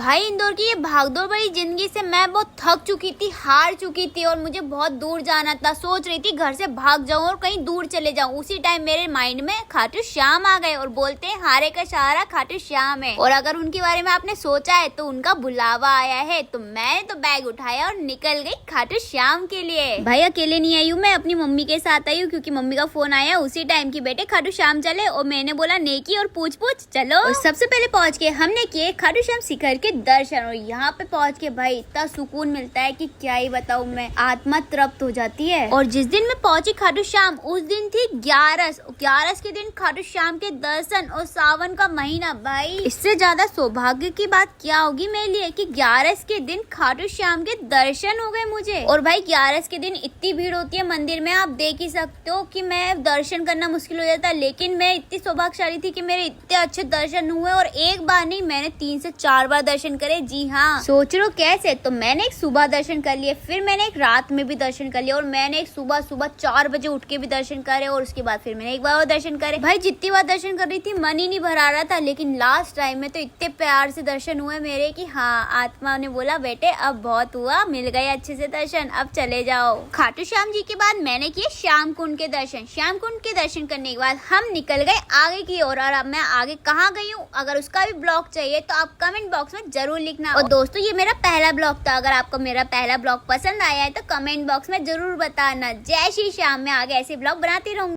भाई इंदौर की ये भागदौड़ भरी जिंदगी से मैं बहुत थक चुकी थी, हार चुकी थी और मुझे बहुत दूर जाना था। सोच रही थी घर से भाग जाऊं और कहीं दूर चले जाऊं। उसी टाइम मेरे माइंड में खाटू श्याम आ गए और बोलते हैं हारे का सहारा खाटू श्याम है। और अगर उनके बारे में आपने सोचा है तो उनका बुलावा आया है, तो मैं तो बैग उठाया और निकल गई खाटू श्याम के लिए। भाई अकेले नहीं आई हूँ, मैं अपनी मम्मी के साथ आई हूँ क्योंकि मम्मी का फोन आया उसी टाइम की बेटे खाटू श्याम चले। और मैंने बोला नेकी और पूछ पूछ चलो। और सबसे पहले पहुँच के हमने किए खाटू श्याम शिखर के दर्शन। और यहाँ पे पहुँच के भाई इतना सुकून मिलता है कि क्या ही बताऊँ मैं, आत्मा तृप्त हो जाती है। और जिस दिन मैं पहुँची खाटू श्याम उस दिन थी 11 के दिन खाटू श्याम के दर्शन और सावन का महीना। भाई इससे ज्यादा सौभाग्य की बात क्या होगी मेरे लिए कि 11 के दिन खाटू श्याम के दर्शन हो गए मुझे। और भाई 11 के दिन इतनी भीड़ होती है मंदिर में, आप देख ही सकते हो कि मैं दर्शन करना मुश्किल हो जाता है। लेकिन मैं इतनी सौभाग्यशाली थी कि मेरे इतने अच्छे दर्शन हुए और एक बार नहीं मैंने 3 से 4 बार दर्शन करे। जी हाँ, सोच लो कैसे। तो मैंने एक सुबह दर्शन कर लिए, फिर मैंने एक रात में भी दर्शन कर लिया और मैंने एक सुबह 4 बजे उठ के भी दर्शन करे और उसके बाद फिर मैंने एक बार और दर्शन करे। भाई जितनी बार दर्शन कर रही थी मन ही नहीं भरा रहा था। लेकिन लास्ट टाइम में तो इतने प्यार से दर्शन हुए मेरे कि हाँ, आत्मा ने बोला बेटे अब बहुत हुआ, मिल गए अच्छे से दर्शन, अब चले जाओ। खाटू श्याम जी के बाद मैंने किए श्याम कुंड के दर्शन। श्याम कुंड के दर्शन करने के बाद हम निकल गए आगे की ओर। और अब मैं आगे कहाँ गई हूँ, अगर उसका भी ब्लॉग चाहिए तो आप कमेंट बॉक्स में जरूर लिखना। और दोस्तों ये मेरा पहला ब्लॉग था, अगर आपको मेरा पहला ब्लॉग पसंद आया है तो कमेंट बॉक्स में जरूर बताना। जय श्री श्याम, मैं आगे ऐसे ब्लॉग बनाती रहूंगी।